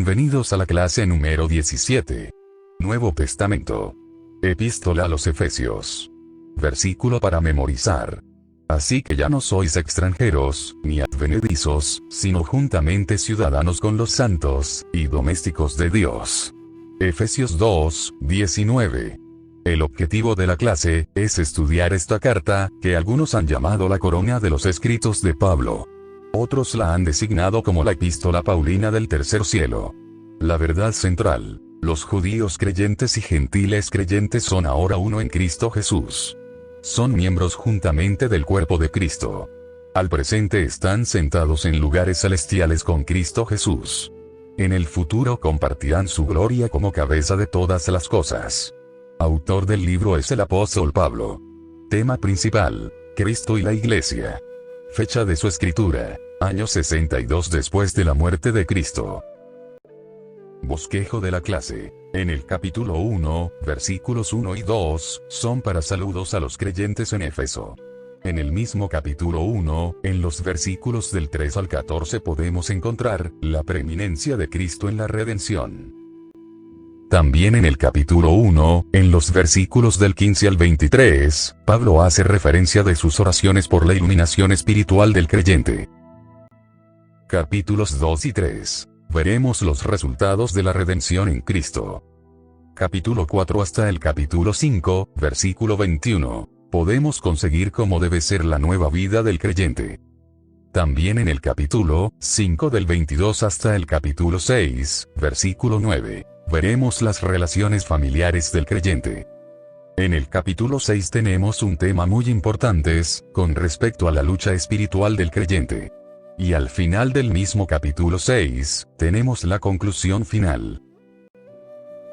Bienvenidos a la clase número 17. Nuevo Testamento. Epístola a los Efesios. Versículo para memorizar. Así que ya no sois extranjeros, ni advenedizos, sino juntamente ciudadanos con los santos, y domésticos de Dios. Efesios 2, 19. El objetivo de la clase es estudiar esta carta, que algunos han llamado la corona de los escritos de Pablo. Otros la han designado como la epístola paulina del tercer cielo. La verdad central: los judíos creyentes y gentiles creyentes son ahora uno en Cristo Jesús. Son miembros juntamente del cuerpo de Cristo. Al presente están sentados en lugares celestiales con Cristo Jesús. En el futuro compartirán su gloria como cabeza de todas las cosas. Autor del libro es el apóstol Pablo. Tema principal: Cristo y la Iglesia. Fecha de su escritura: año 62 después de la muerte de Cristo. Bosquejo de la clase. En el capítulo 1, versículos 1 y 2, son para saludos a los creyentes en Éfeso. En el mismo capítulo 1, en los versículos del 3 al 14 podemos encontrar la preeminencia de Cristo en la redención. También en el capítulo 1, en los versículos del 15 al 23, Pablo hace referencia de sus oraciones por la iluminación espiritual del creyente. Capítulos 2 y 3. Veremos los resultados de la redención en Cristo. Capítulo 4 hasta el capítulo 5, versículo 21. Podemos conseguir cómo debe ser la nueva vida del creyente. También en el capítulo 5 del 22 hasta el capítulo 6, versículo 9. Veremos las relaciones familiares del creyente. En el capítulo 6 tenemos un tema muy importante con respecto a la lucha espiritual del creyente. Y al final del mismo capítulo 6, tenemos la conclusión final.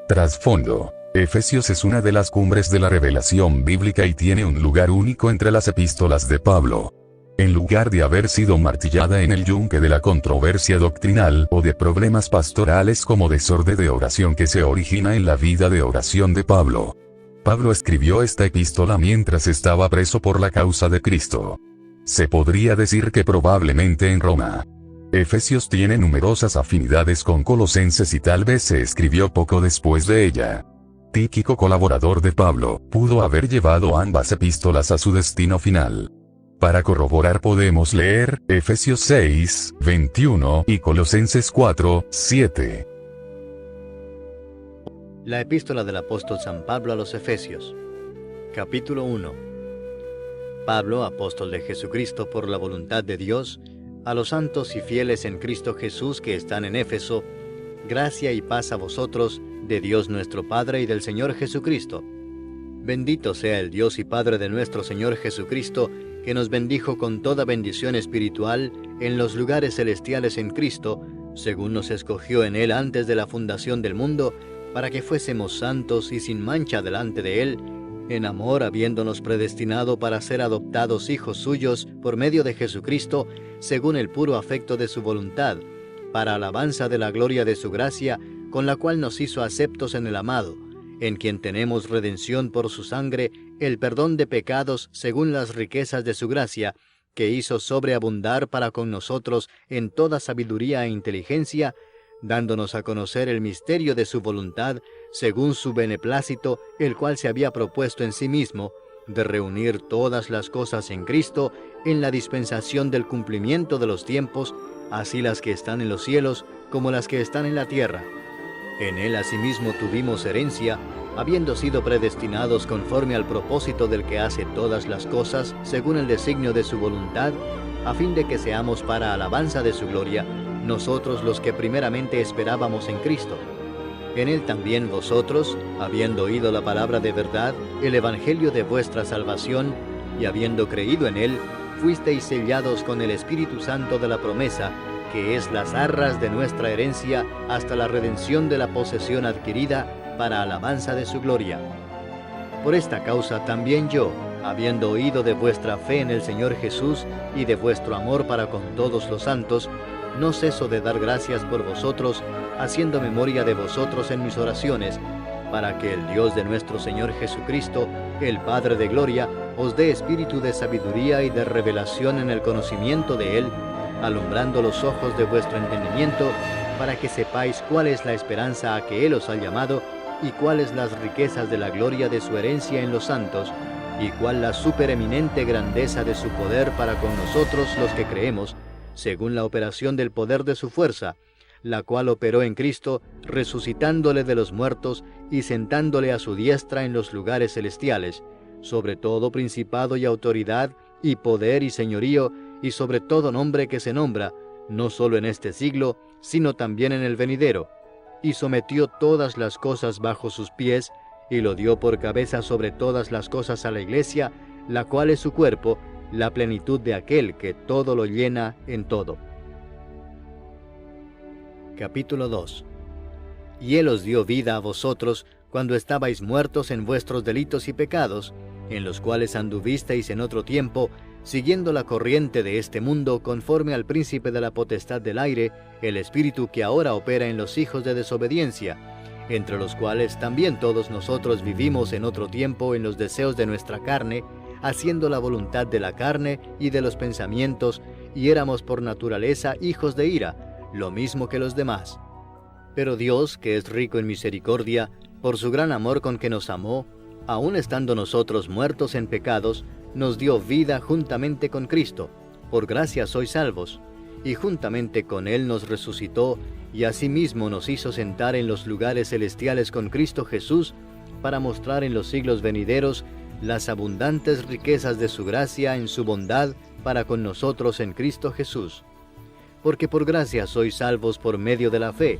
Trasfondo. Efesios es una de las cumbres de la revelación bíblica y tiene un lugar único entre las epístolas de Pablo. En lugar de haber sido martillada en el yunque de la controversia doctrinal o de problemas pastorales como desorden de oración que se origina en la vida de oración de Pablo, Pablo escribió esta epístola mientras estaba preso por la causa de Cristo. Se podría decir que probablemente en Roma. Efesios tiene numerosas afinidades con Colosenses y tal vez se escribió poco después de ella. Tíquico, colaborador de Pablo, pudo haber llevado ambas epístolas a su destino final. Para corroborar podemos leer Efesios 6, 21 y Colosenses 4, 7. La epístola del apóstol San Pablo a los Efesios. Capítulo 1. Pablo, apóstol de Jesucristo por la voluntad de Dios, a los santos y fieles en Cristo Jesús que están en Éfeso, gracia y paz a vosotros, de Dios nuestro Padre y del Señor Jesucristo. Bendito sea el Dios y Padre de nuestro Señor Jesucristo, que nos bendijo con toda bendición espiritual en los lugares celestiales en Cristo, según nos escogió en Él antes de la fundación del mundo, para que fuésemos santos y sin mancha delante de Él, en amor habiéndonos predestinado para ser adoptados hijos suyos por medio de Jesucristo, según el puro afecto de su voluntad, para alabanza de la gloria de su gracia, con la cual nos hizo aceptos en el amado, en quien tenemos redención por su sangre, el perdón de pecados según las riquezas de su gracia, que hizo sobreabundar para con nosotros en toda sabiduría e inteligencia, dándonos a conocer el misterio de su voluntad, según su beneplácito, el cual se había propuesto en sí mismo, de reunir todas las cosas en Cristo, en la dispensación del cumplimiento de los tiempos, así las que están en los cielos como las que están en la tierra. En Él asimismo tuvimos herencia, habiendo sido predestinados conforme al propósito del que hace todas las cosas, según el designio de su voluntad, a fin de que seamos para alabanza de su gloria, nosotros los que primeramente esperábamos en Cristo. En Él también vosotros, habiendo oído la palabra de verdad, el evangelio de vuestra salvación, y habiendo creído en Él, fuisteis sellados con el Espíritu Santo de la promesa, que es las arras de nuestra herencia hasta la redención de la posesión adquirida para alabanza de su gloria. Por esta causa también yo, habiendo oído de vuestra fe en el Señor Jesús y de vuestro amor para con todos los santos, no ceso de dar gracias por vosotros, haciendo memoria de vosotros en mis oraciones, para que el Dios de nuestro Señor Jesucristo, el Padre de gloria, os dé espíritu de sabiduría y de revelación en el conocimiento de Él, alumbrando los ojos de vuestro entendimiento, para que sepáis cuál es la esperanza a que Él os ha llamado, y cuáles las riquezas de la gloria de su herencia en los santos, y cuál la supereminente grandeza de su poder para con nosotros los que creemos, según la operación del poder de su fuerza, la cual operó en Cristo, resucitándole de los muertos y sentándole a su diestra en los lugares celestiales, sobre todo principado y autoridad, y poder y señorío, y sobre todo nombre que se nombra, no solo en este siglo, sino también en el venidero, y sometió todas las cosas bajo sus pies, y lo dio por cabeza sobre todas las cosas a la Iglesia, la cual es su cuerpo, la plenitud de aquel que todo lo llena en todo. Capítulo 2. Y Él os dio vida a vosotros, cuando estabais muertos en vuestros delitos y pecados, en los cuales anduvisteis en otro tiempo, siguiendo la corriente de este mundo, conforme al príncipe de la potestad del aire, el espíritu que ahora opera en los hijos de desobediencia, entre los cuales también todos nosotros vivimos en otro tiempo en los deseos de nuestra carne, haciendo la voluntad de la carne y de los pensamientos, y éramos por naturaleza hijos de ira, lo mismo que los demás. Pero Dios, que es rico en misericordia, por su gran amor con que nos amó, aun estando nosotros muertos en pecados, nos dio vida juntamente con Cristo. Por gracia sois salvos, y juntamente con Él nos resucitó, y asimismo nos hizo sentar en los lugares celestiales con Cristo Jesús, para mostrar en los siglos venideros las abundantes riquezas de su gracia en su bondad para con nosotros en Cristo Jesús. Porque por gracia sois salvos por medio de la fe,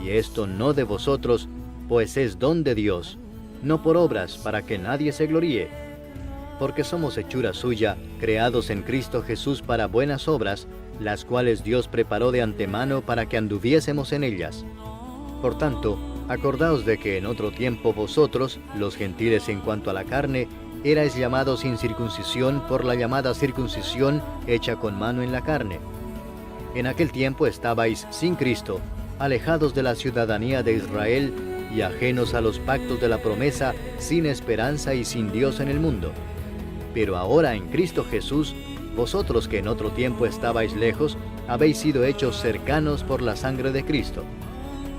y esto no de vosotros, pues es don de Dios, no por obras para que nadie se gloríe. Porque somos hechura suya, creados en Cristo Jesús para buenas obras, las cuales Dios preparó de antemano para que anduviésemos en ellas. Por tanto, acordaos de que en otro tiempo vosotros, los gentiles en cuanto a la carne, erais llamados sin circuncisión por la llamada circuncisión hecha con mano en la carne. En aquel tiempo estabais sin Cristo, alejados de la ciudadanía de Israel y ajenos a los pactos de la promesa, sin esperanza y sin Dios en el mundo. Pero ahora en Cristo Jesús, vosotros que en otro tiempo estabais lejos, habéis sido hechos cercanos por la sangre de Cristo.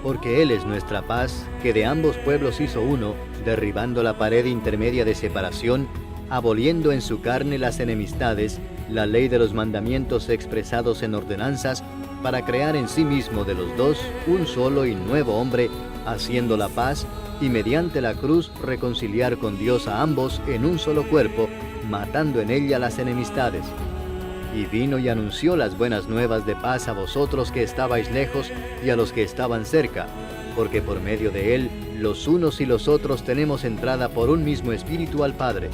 Porque Él es nuestra paz, que de ambos pueblos hizo uno, derribando la pared intermedia de separación, aboliendo en su carne las enemistades, la ley de los mandamientos expresados en ordenanzas, para crear en sí mismo de los dos un solo y nuevo hombre, haciendo la paz, y mediante la cruz reconciliar con Dios a ambos en un solo cuerpo, matando en ella las enemistades. Y vino y anunció las buenas nuevas de paz a vosotros que estabais lejos y a los que estaban cerca, porque por medio de Él, los unos y los otros tenemos entrada por un mismo Espíritu al Padre.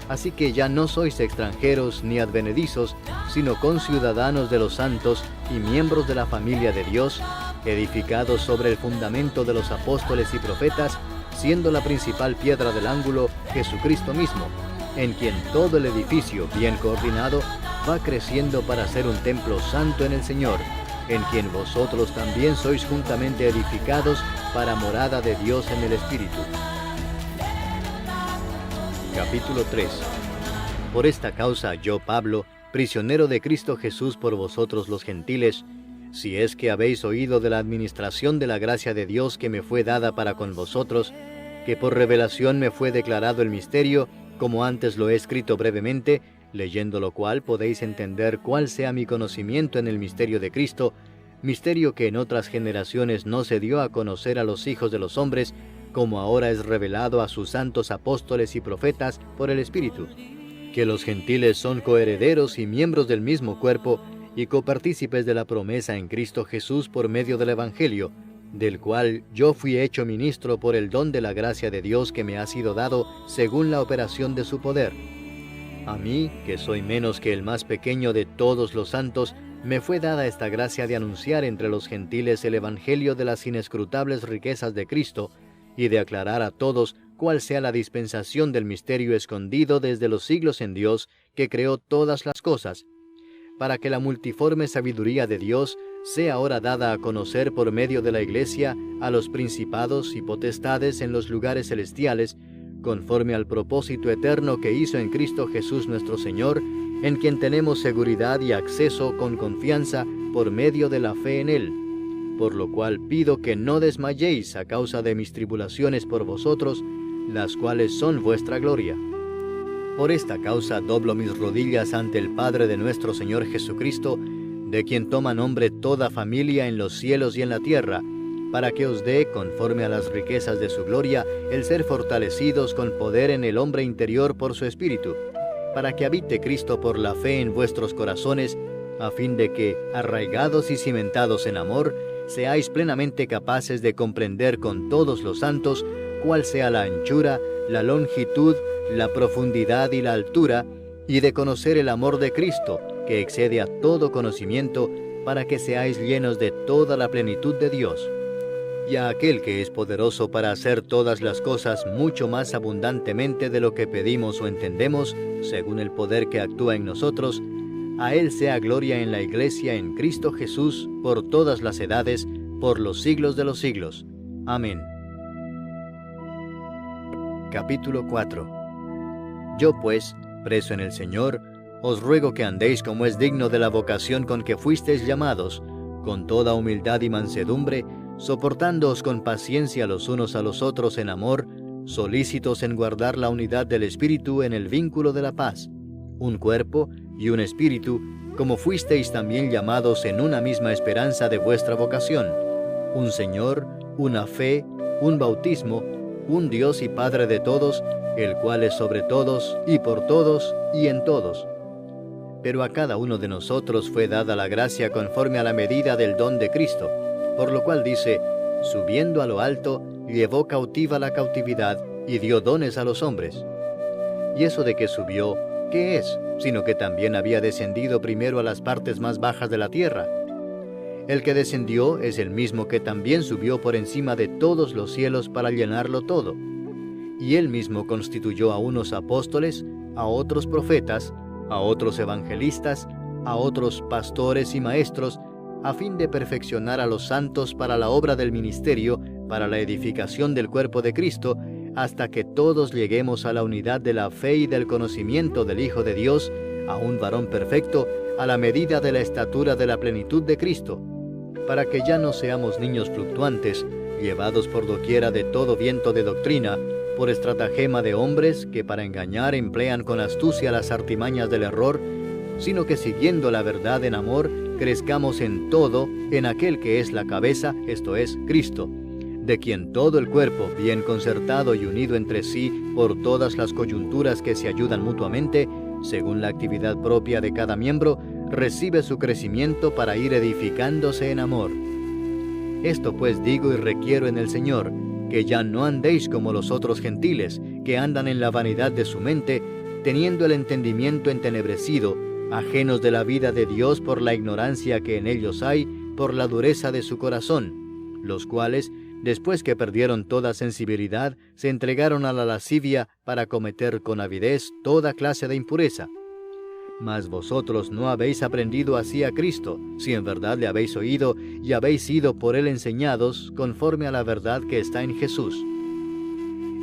Así que ya no sois extranjeros ni advenedizos, sino conciudadanos de los santos y miembros de la familia de Dios, edificados sobre el fundamento de los apóstoles y profetas, siendo la principal piedra del ángulo Jesucristo mismo, en quien todo el edificio, bien coordinado, va creciendo para ser un templo santo en el Señor, en quien vosotros también sois juntamente edificados para morada de Dios en el Espíritu. Capítulo 3. Por esta causa yo, Pablo, prisionero de Cristo Jesús por vosotros los gentiles, si es que habéis oído de la administración de la gracia de Dios que me fue dada para con vosotros, que por revelación me fue declarado el misterio, como antes lo he escrito brevemente, leyendo lo cual podéis entender cuál sea mi conocimiento en el misterio de Cristo, misterio que en otras generaciones no se dio a conocer a los hijos de los hombres, como ahora es revelado a sus santos apóstoles y profetas por el Espíritu, que los gentiles son coherederos y miembros del mismo cuerpo, y copartícipes de la promesa en Cristo Jesús por medio del Evangelio, del cual yo fui hecho ministro por el don de la gracia de Dios que me ha sido dado según la operación de su poder. A mí, que soy menos que el más pequeño de todos los santos, me fue dada esta gracia de anunciar entre los gentiles el Evangelio de las inescrutables riquezas de Cristo, y de aclarar a todos cuál sea la dispensación del misterio escondido desde los siglos en Dios, que creó todas las cosas, para que la multiforme sabiduría de Dios sea ahora dada a conocer por medio de la Iglesia a los principados y potestades en los lugares celestiales, conforme al propósito eterno que hizo en Cristo Jesús nuestro Señor, en quien tenemos seguridad y acceso con confianza por medio de la fe en Él, por lo cual pido que no desmayéis a causa de mis tribulaciones por vosotros, las cuales son vuestra gloria. Por esta causa doblo mis rodillas ante el Padre de nuestro Señor Jesucristo, de quien toma nombre toda familia en los cielos y en la tierra, para que os dé, conforme a las riquezas de su gloria, el ser fortalecidos con poder en el hombre interior por su Espíritu, para que habite Cristo por la fe en vuestros corazones, a fin de que, arraigados y cimentados en amor, seáis plenamente capaces de comprender con todos los santos cuál sea la anchura, la longitud, la profundidad y la altura, y de conocer el amor de Cristo, que excede a todo conocimiento, para que seáis llenos de toda la plenitud de Dios. Y a aquel que es poderoso para hacer todas las cosas mucho más abundantemente de lo que pedimos o entendemos, según el poder que actúa en nosotros, a Él sea gloria en la Iglesia en Cristo Jesús, por todas las edades, por los siglos de los siglos. Amén. Capítulo 4. Yo pues, preso en el Señor, os ruego que andéis como es digno de la vocación con que fuisteis llamados, con toda humildad y mansedumbre, soportándoos con paciencia los unos a los otros en amor, solícitos en guardar la unidad del Espíritu en el vínculo de la paz, un cuerpo y un espíritu, como fuisteis también llamados en una misma esperanza de vuestra vocación, un Señor, una fe, un bautismo, un Dios y Padre de todos, el cual es sobre todos, y por todos, y en todos. Pero a cada uno de nosotros fue dada la gracia conforme a la medida del don de Cristo, por lo cual dice, subiendo a lo alto, llevó cautiva la cautividad, y dio dones a los hombres. Y eso de que subió, ¿qué es? Sino que también había descendido primero a las partes más bajas de la tierra. El que descendió es el mismo que también subió por encima de todos los cielos para llenarlo todo. Y él mismo constituyó a unos apóstoles, a otros profetas, a otros evangelistas, a otros pastores y maestros, a fin de perfeccionar a los santos para la obra del ministerio, para la edificación del cuerpo de Cristo, hasta que todos lleguemos a la unidad de la fe y del conocimiento del Hijo de Dios, a un varón perfecto, a la medida de la estatura de la plenitud de Cristo, para que ya no seamos niños fluctuantes, llevados por doquiera de todo viento de doctrina, por estratagema de hombres que para engañar emplean con astucia las artimañas del error, sino que siguiendo la verdad en amor, crezcamos en todo en aquel que es la cabeza, esto es, Cristo, de quien todo el cuerpo, bien concertado y unido entre sí por todas las coyunturas que se ayudan mutuamente, según la actividad propia de cada miembro, recibe su crecimiento para ir edificándose en amor. Esto pues digo y requiero en el Señor, que ya no andéis como los otros gentiles, que andan en la vanidad de su mente, teniendo el entendimiento entenebrecido, ajenos de la vida de Dios por la ignorancia que en ellos hay, por la dureza de su corazón, los cuales, después que perdieron toda sensibilidad, se entregaron a la lascivia para cometer con avidez toda clase de impureza. Mas vosotros no habéis aprendido así a Cristo, si en verdad le habéis oído y habéis sido por él enseñados, conforme a la verdad que está en Jesús.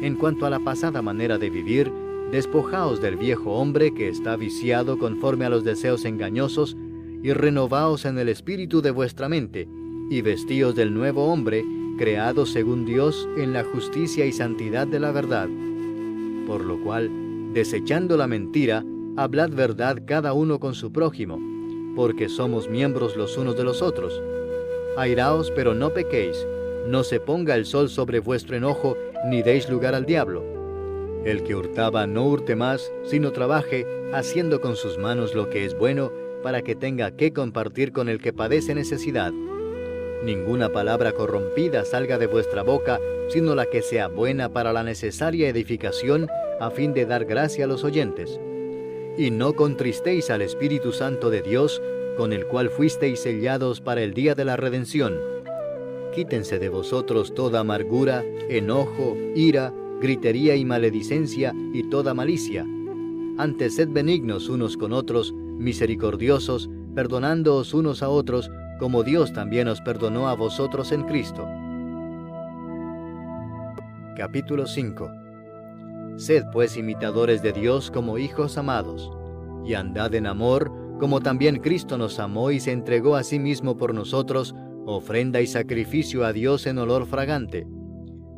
En cuanto a la pasada manera de vivir, despojaos del viejo hombre que está viciado conforme a los deseos engañosos, y renovaos en el espíritu de vuestra mente, y vestíos del nuevo hombre, creado según Dios en la justicia y santidad de la verdad. Por lo cual, desechando la mentira, hablad verdad cada uno con su prójimo, porque somos miembros los unos de los otros. Airaos, pero no pequéis, no se ponga el sol sobre vuestro enojo, ni deis lugar al diablo. El que hurtaba no hurte más, sino trabaje, haciendo con sus manos lo que es bueno, para que tenga que compartir con el que padece necesidad. Ninguna palabra corrompida salga de vuestra boca, sino la que sea buena para la necesaria edificación, a fin de dar gracia a los oyentes. Y no contristéis al Espíritu Santo de Dios, con el cual fuisteis sellados para el día de la redención. Quítense de vosotros toda amargura, enojo, ira, gritería y maledicencia y toda malicia. Antes sed benignos unos con otros, misericordiosos, perdonándoos unos a otros, como Dios también os perdonó a vosotros en Cristo. Capítulo 5. Sed pues imitadores de Dios como hijos amados, y andad en amor, como también Cristo nos amó y se entregó a sí mismo por nosotros, ofrenda y sacrificio a Dios en olor fragante.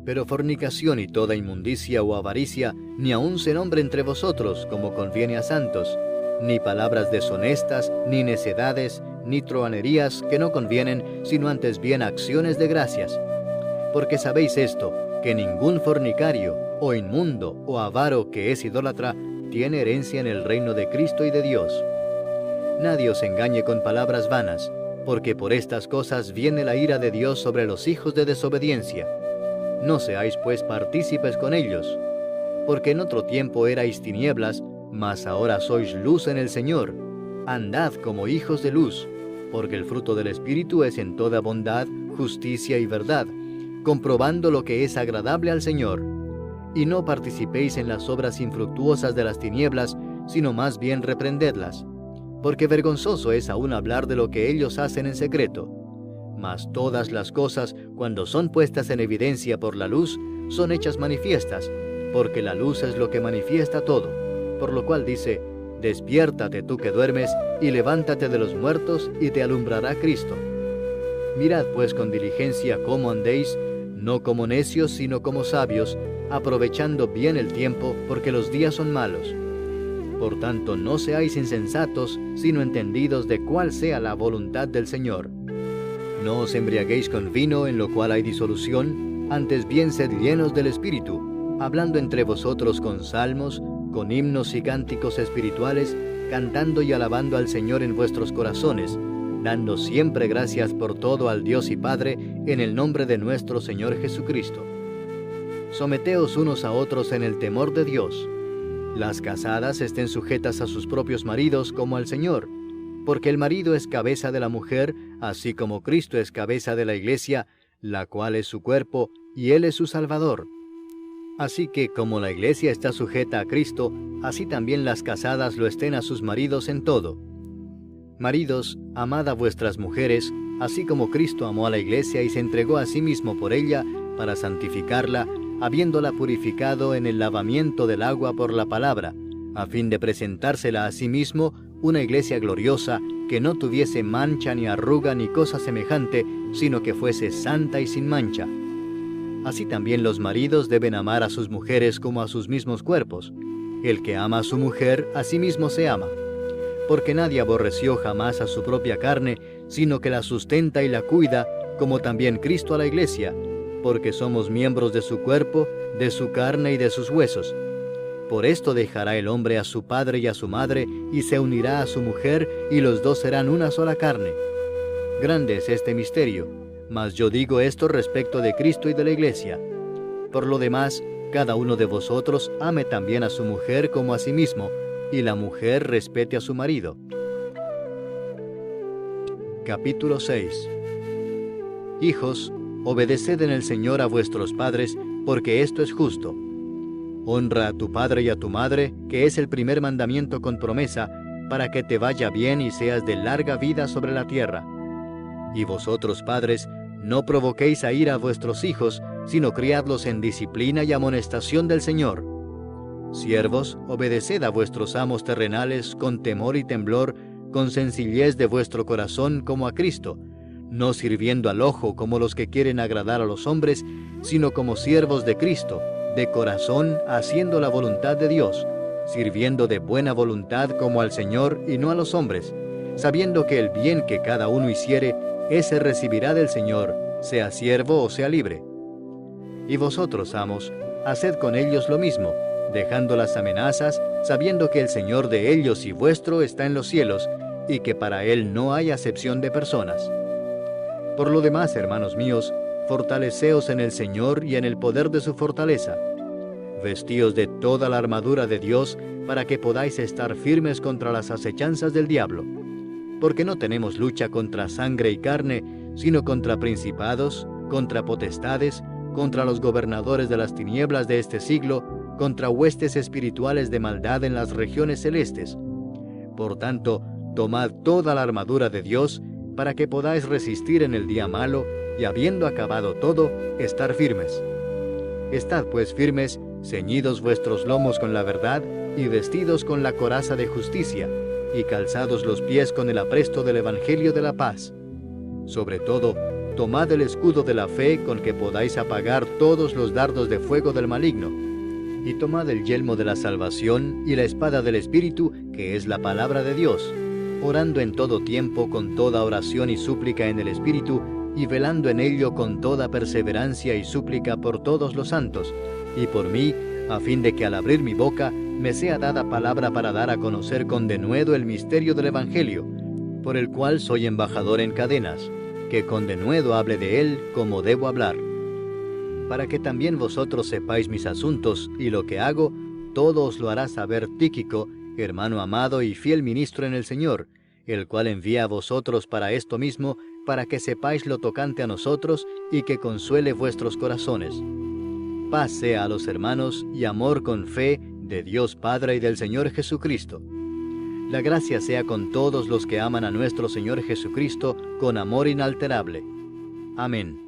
Pero fornicación y toda inmundicia o avaricia ni aun se nombre entre vosotros como conviene a santos, ni palabras deshonestas, ni necedades, ni truhanerías que no convienen, sino antes bien acciones de gracias. Porque sabéis esto, que ningún fornicario, o inmundo, o avaro que es idólatra, tiene herencia en el reino de Cristo y de Dios. Nadie os engañe con palabras vanas, porque por estas cosas viene la ira de Dios sobre los hijos de desobediencia. No seáis pues partícipes con ellos, porque en otro tiempo erais tinieblas, mas ahora sois luz en el Señor. Andad como hijos de luz, porque el fruto del Espíritu es en toda bondad, justicia y verdad, comprobando lo que es agradable al Señor. Y no participéis en las obras infructuosas de las tinieblas, sino más bien reprendedlas, porque vergonzoso es aún hablar de lo que ellos hacen en secreto. Mas todas las cosas, cuando son puestas en evidencia por la luz, son hechas manifiestas, porque la luz es lo que manifiesta todo. Por lo cual dice, despiértate tú que duermes, y levántate de los muertos, y te alumbrará Cristo. Mirad pues con diligencia cómo andéis, no como necios, sino como sabios, aprovechando bien el tiempo, porque los días son malos. Por tanto, no seáis insensatos, sino entendidos de cuál sea la voluntad del Señor. No os embriaguéis con vino, en lo cual hay disolución, antes bien sed llenos del Espíritu, hablando entre vosotros con salmos, con himnos y cánticos espirituales, cantando y alabando al Señor en vuestros corazones, dando siempre gracias por todo al Dios y Padre, en el nombre de nuestro Señor Jesucristo. Someteos unos a otros en el temor de Dios. Las casadas estén sujetas a sus propios maridos como al Señor, porque el marido es cabeza de la mujer, así como Cristo es cabeza de la Iglesia, la cual es su cuerpo, y Él es su Salvador. Así que como la Iglesia está sujeta a Cristo, así también las casadas lo estén a sus maridos en todo. Maridos, amad a vuestras mujeres, así como Cristo amó a la Iglesia y se entregó a sí mismo por ella, para santificarla, habiéndola purificado en el lavamiento del agua por la palabra, a fin de presentársela a sí mismo una iglesia gloriosa, que no tuviese mancha ni arruga ni cosa semejante, sino que fuese santa y sin mancha. Así también los maridos deben amar a sus mujeres como a sus mismos cuerpos. El que ama a su mujer, a sí mismo se ama. Porque nadie aborreció jamás a su propia carne, sino que la sustenta y la cuida, como también Cristo a la iglesia, porque somos miembros de su cuerpo, de su carne y de sus huesos. Por esto dejará el hombre a su padre y a su madre, y se unirá a su mujer, y los dos serán una sola carne. Grande es este misterio, mas yo digo esto respecto de Cristo y de la Iglesia. Por lo demás, cada uno de vosotros ame también a su mujer como a sí mismo, y la mujer respete a su marido. Capítulo 6. Hijos, obedeced en el Señor a vuestros padres, porque esto es justo. Honra a tu padre y a tu madre, que es el primer mandamiento con promesa, para que te vaya bien y seas de larga vida sobre la tierra. Y vosotros, padres, no provoquéis a ira a vuestros hijos, sino criadlos en disciplina y amonestación del Señor. Siervos, obedeced a vuestros amos terrenales con temor y temblor, con sencillez de vuestro corazón como a Cristo, no sirviendo al ojo como los que quieren agradar a los hombres, sino como siervos de Cristo, de corazón, haciendo la voluntad de Dios, sirviendo de buena voluntad como al Señor y no a los hombres, sabiendo que el bien que cada uno hiciere, ese recibirá del Señor, sea siervo o sea libre. Y vosotros, amos, haced con ellos lo mismo, dejando las amenazas, sabiendo que el Señor de ellos y vuestro está en los cielos, y que para Él no hay acepción de personas. Por lo demás, hermanos míos, fortaleceos en el Señor y en el poder de su fortaleza. Vestíos de toda la armadura de Dios, para que podáis estar firmes contra las acechanzas del diablo. Porque no tenemos lucha contra sangre y carne, sino contra principados, contra potestades, contra los gobernadores de las tinieblas de este siglo, contra huestes espirituales de maldad en las regiones celestes. Por tanto, tomad toda la armadura de Dios, para que podáis resistir en el día malo, y habiendo acabado todo, estar firmes. Estad pues firmes, ceñidos vuestros lomos con la verdad, y vestidos con la coraza de justicia, y calzados los pies con el apresto del Evangelio de la paz. Sobre todo, tomad el escudo de la fe con que podáis apagar todos los dardos de fuego del maligno, y tomad el yelmo de la salvación y la espada del Espíritu, que es la palabra de Dios, orando en todo tiempo con toda oración y súplica en el Espíritu, y velando en ello con toda perseverancia y súplica por todos los santos, y por mí, a fin de que al abrir mi boca me sea dada palabra para dar a conocer con denuedo el misterio del Evangelio, por el cual soy embajador en cadenas, que con denuedo hable de él como debo hablar. Para que también vosotros sepáis mis asuntos y lo que hago, todo os lo hará saber Tíquico, hermano amado y fiel ministro en el Señor, el cual envía a vosotros para esto mismo, para que sepáis lo tocante a nosotros y que consuele vuestros corazones. Paz sea a los hermanos y amor con fe de Dios Padre y del Señor Jesucristo. La gracia sea con todos los que aman a nuestro Señor Jesucristo con amor inalterable. Amén.